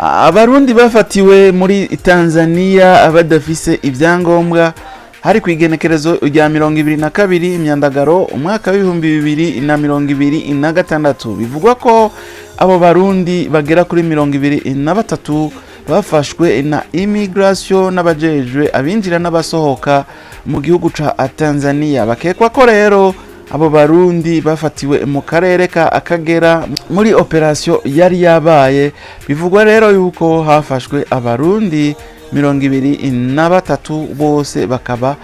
Abarundi bafatiwe muri Tanzania badafise ivyangombwa hari kwigenekerezo rya 22 imyandagaro umwaka w'ibihumbi 2026 bivugwa ko abo barundi bagera kuri 23 bafashwe na immigration n'abajejwe abinjira n'abasohoka mu gihugu ca Tanzania. Bakekwa ko rero abo barundi bafatiwe mu karere ka Akagera muri operation yari yabaye. Bivugwa rero yuko hafashwe abarundi 23 bose bakaba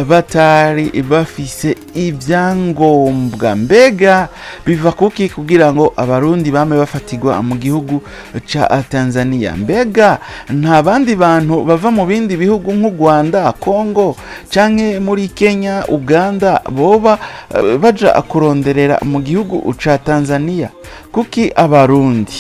batari bafise ivyangombwa. Mbega biva kuki kugira ngo abarundi bame bafatirwa mu gihugu ca Tanzania? Mbega nta bandi bantu bava mu bindi bihugu nk'u Rwanda, Kongo canke muri Kenya, Uganda boba baja akuronderera mu gihugu ca Tanzania? Kuki abarundi?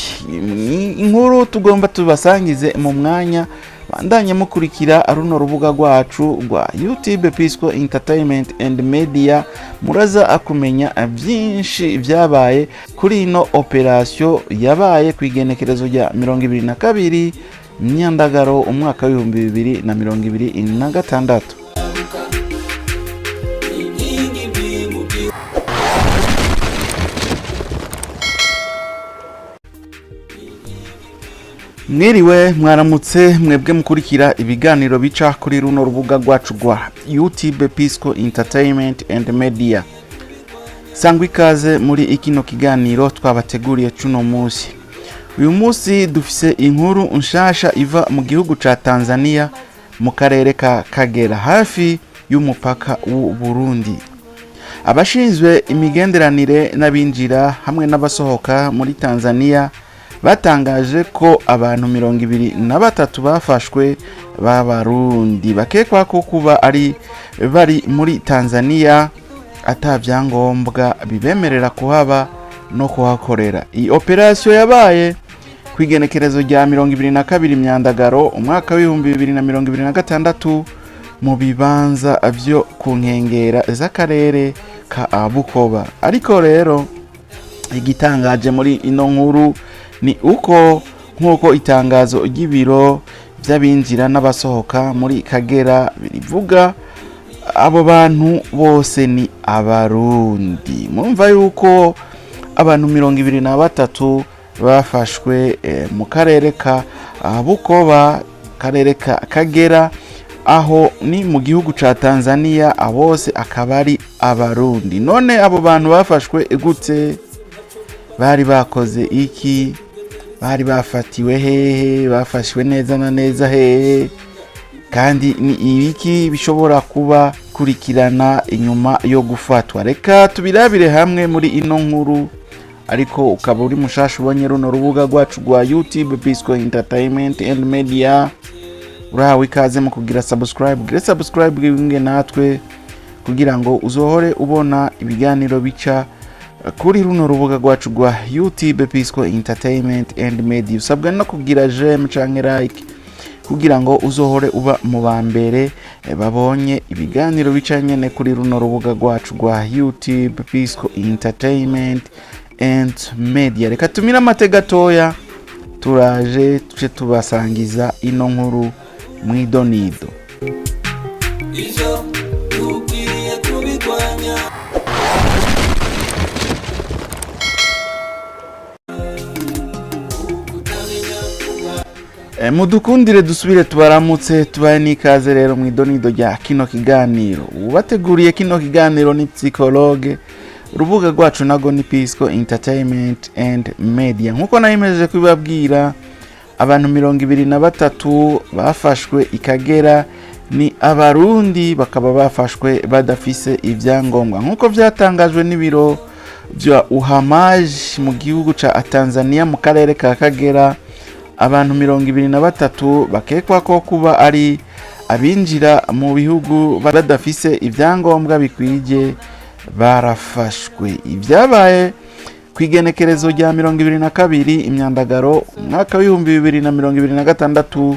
Inkuru tugomba tubasangize mu mwanya. Bandanye mukurikira runo rubuga rwacu rwa YouTube Pisco Entertainment and Media, muraza akumenya byinshi byabaye kuri ino operation yabaye kwigenekerezo rya 22 Nyandagaro umwaka wa 2026. Mwiriwe mwaramutse mwebwe mukurikira ibiganiro bica kuri runo rubuga rwacu rwa YouTube Pisco Entertainment and Media. Sangwa ikaze muri ikino kiganiro twabateguriye cuno munsi. Uyu munsi dufise inkuru nshasha iva mu gihugu ca Tanzania mu karere ka Kagera hafi y'umupaka w'u Burundi. Abashinzwe imigenderanire n'abinjira hamwe n'abasohoka muri Tanzania batangaje ko abantu 23 bafashwe b'abarundi bakekwa ko kuba ari bari muri Tanzania atavyangombwa bibemerera kuhaba no kuhakorera. Iyi operation yabaye kwigenekerezo rya 22 Myandagaro umwaka w'ibihumbi 2026 mu bibanza vyo ku nkengera z'akarere ka Bukoba. Ariko rero igitangaje muri ino nkuru ni uko nkuko itangazo ry'ibiro by'abinjira n'abasohoka muri Kagera birivuga, abo bantu bose ni abarundi. Mumva yuko abantu 23 bafashwe mu karere ka Bukoba, karere ka Kagera, aho ni mu gihugu ca Tanzania, abose akaba ari abarundi. None abo bantu bafashwe gute? Bari bakoze iki? Bari bafatiwe hehe? Bafashwe neza na neza hehe? Kandi ni ibiki bishobora kuba kurikirana inyuma yo gufatwa? Reka tubirabire hamwe muri ino nkuru. Ariko ukaba uri mushasha ubonye runo rubuga rwacu rwa YouTube Pisco Entertainment and Media, urahawe ikaze mu kugira subscribe bwinge natwe kugira ngo uzohore ubona ibiganiro bica kuri runo rubuga rwacu rwa YouTube Pisco Entertainment and Media. Usabwa no kugira j'aime canke like kugira ngo uzohore uba mu bambere babonye ibiganiro bica nyene kuri runo rubuga rwacu rwa YouTube Pisco Entertainment and Media. Reka tumira amatega toya turaje tuce tubasangiza ino nkuru mwidonido. Mudukundire dusubire tubaramutse tubaye n'ikaze rero mwidonido rya kino kiganiro. Ubateguriye kino kiganiro ni psychologue, urubuga rwacu nago ni Pisco Entertainment and Media. Nkuko nayimejeje kubabwira, abantu 23 bafashwe Ikagera ni abarundi, bakaba bafashwe badafise ivyangombwa nkuko vyatangajwe n'ibiro bya Uhamaji mu gihugu ca Tanzania mu karere ka Kagera. Abantu 23 bakekwa ko kuba ari abinjira mu bihugu badafise ivyangombwa bikwije barafashwe. Ivyabaye kwigenekerezo rya 22 Imyandagaro umwaka wa 2026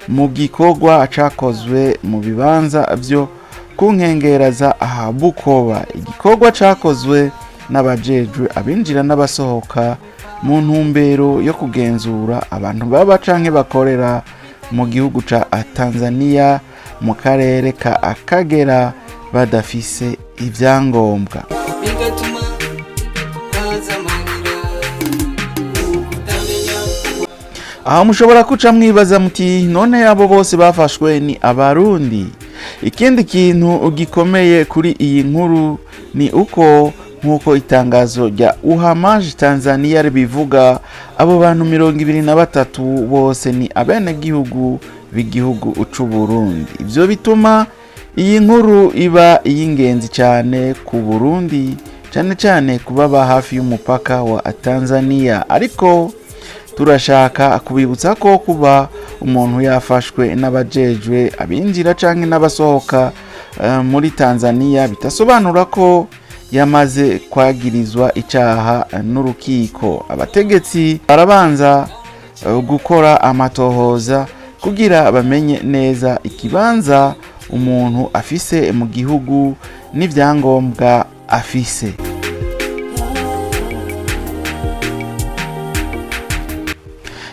mu gikorwa cakozwe mu bibanza vyo ku nkengera za Bukoba. Igikorwa cakozwe n'abajejwe abinjira n'abasohoka mu ntumbero yo kugenzura abantu baba canke bakorera mu gihugu ca Tanzania mu karere ka Akagera badafise ivyangombwa. Aho mushobora kuca mwibaza muti none abo bose bafashwe ni abarundi? Ikindi kintu gikomeye kuri iyi nkuru ni uko nkuko itangazo rya Uhamaji Tanzania ribivuga, abo bantu 23 bose ni abenegihugu b'igihugu c'u Burundi. Ivyo bituma iyi nkuru iba iy'ingenzi cyane ku Burundi, cyane cyane kubaba hafi y'umupaka wa Tanzania. Ariko turashaka kubibutsa ko kuba umuntu yafashwe n'abajejwe abinjira canke n'abasohoka muri Tanzania bitasobanura ko yamaze kwagirizwa icaha n'urukiko. Abategetsi barabanza gukora amatohoza kugira bamenye neza ikibanza umuntu afise mu gihugu n'ivyangombwa afise.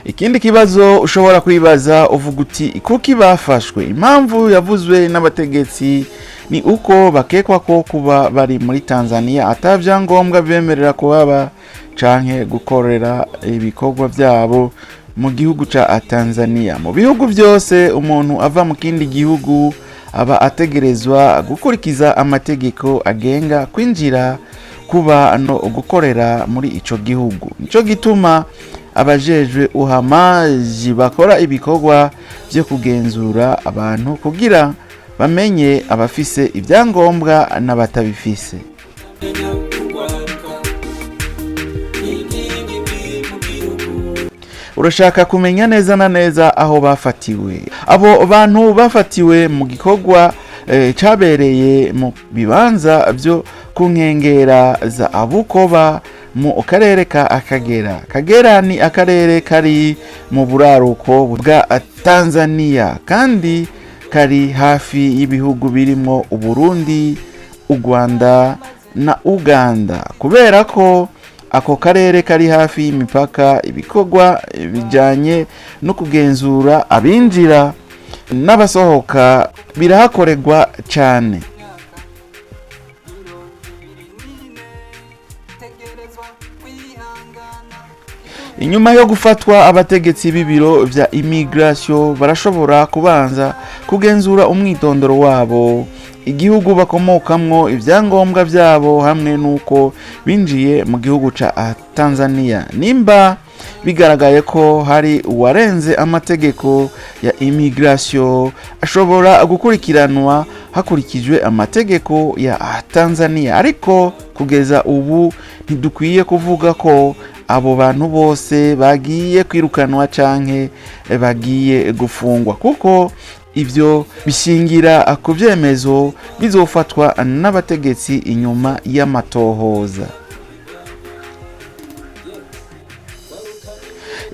Ikindi kibazo ushobora kwibaza uvuga uti kuki bafashwe? Impamvu yavuzwe n'abategetsi ni uko bakekwa ko kuba bari muri Tanzania atavyangombwa bemerera kuba canke gukorera ibikorwa vyabo mu gihugu ca Tanzania. Mu bihugu byose umuntu ava mu kindi gihugu aba ategerezwa gukurikiza amategeko agenga kwinjira kuba no gukorera muri ico gihugu. Nico gituma abajejwe Uhamaji bakora ibikorwa byo kugenzura abantu kugira bamenye abafise ivyangombwa n'abatabifise. Urashaka kumenya neza na neza aho bafatiwe? Abo bantu bafatiwe mu gikorwa cabereye mu bibanza byo kunkengera za Abukoba mu karere ka Akagera. Kagera ni akarere kari mu buraruko bwa Tanzania kandi kari hafi y'ibihugu birimo Uburundi, u Rwanda na Uganda. Kubera ko ako karere kari hafi y'imipaka, ibikorwa bijanye no kugenzura abinjira n'abasohoka birahakorerwa cyane. Inyuma yo gufatwa, abategetsi b'ibiro vya immigration barashobora kubanza kugenzura umwitondoro wabo, igihugu bakomokamwo, ivyangombwa vyabo hamwe nuko binjiye mu gihugu ca Tanzania. Nimba bigaragaye ko hari uwarenze amategeko ya immigration, ashobora gukurikiranwa hakurikijwe amategeko ya Tanzania. Ariko kugeza ubu ntidukwiye kuvuga ko abo bantu bose bagiye kwirukanwa canke bagiye gufungwa, kuko ivyo bishingira ku vyemezo bizofatwa n'abategetsi inyuma y'amatohoza.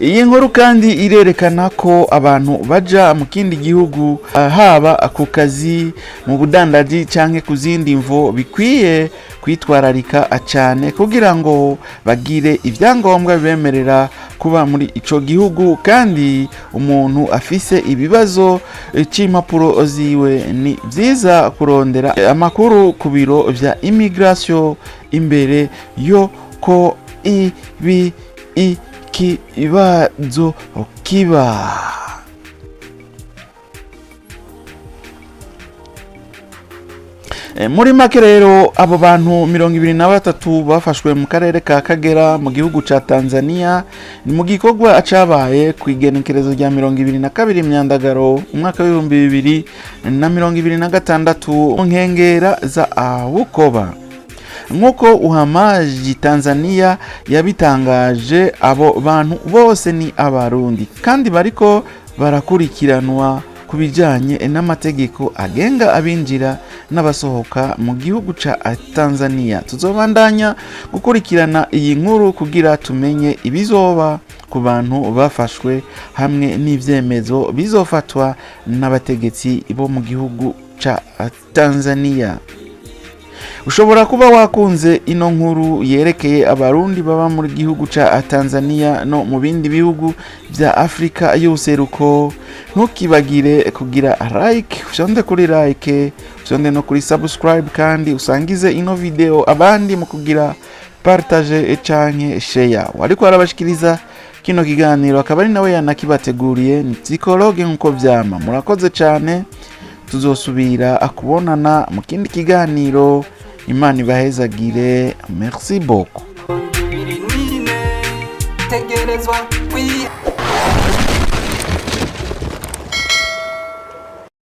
Iyi nkuru kandi irerekana ko abantu baja mu kindi gihugu haba ku kazi, mu budandaji canke ku zindi mvo bikwiye kwitwararika cyane kugira ngo bagire ivyangombwa bemerera kuba muri ico gihugu. Kandi umuntu afise ibibazo c'impapuro ziwe ni vyiza kurondera amakuru ku biro vya immigration imbere yo ko ikibazo kiba. Muri make rero abo bantu 23 bafashwe mu karere ka Kagera mu gihugu ca Tanzania ni mu gikorwa acabaye ku igenekerezo rya 22 Myandagaro umwaka wa 2026 mu nkengera za Abukoba. Nkuko Uhamaji Tanzania yabitangaje, abo bantu bose ni abarundi kandi bariko barakurikiranwa kubijanye n'amategeko agenga abinjira n'abasohoka mu gihugu ca Tanzania. Tuzobandanya gukurikirana iyi nkuru kugira tumenye ibizoba ku bantu bafashwe hamwe n'ivyemezo bizofatwa n'abategetsi bo mu gihugu ca Tanzania. ushobora kuba wakunze ino nkuru yerekeye abarundi baba muri gihugu ca Tanzania no mu bindi bihugu vya Afrika y'ubuseruko. Ntukibagire kugira like, ushonde kuri like, ushonde no kuri subscribe, kandi usangize ino video abandi mu kugira partage canke share. Wariko arabashikiriza kino kiganiro akaba ari nawe yanakibateguriye, ni Psychologue nkuko vyama. Murakoze cane, tuzosubira akubonana mu kindi kiganiro. Imana ibahezagire. Merci beaucoup.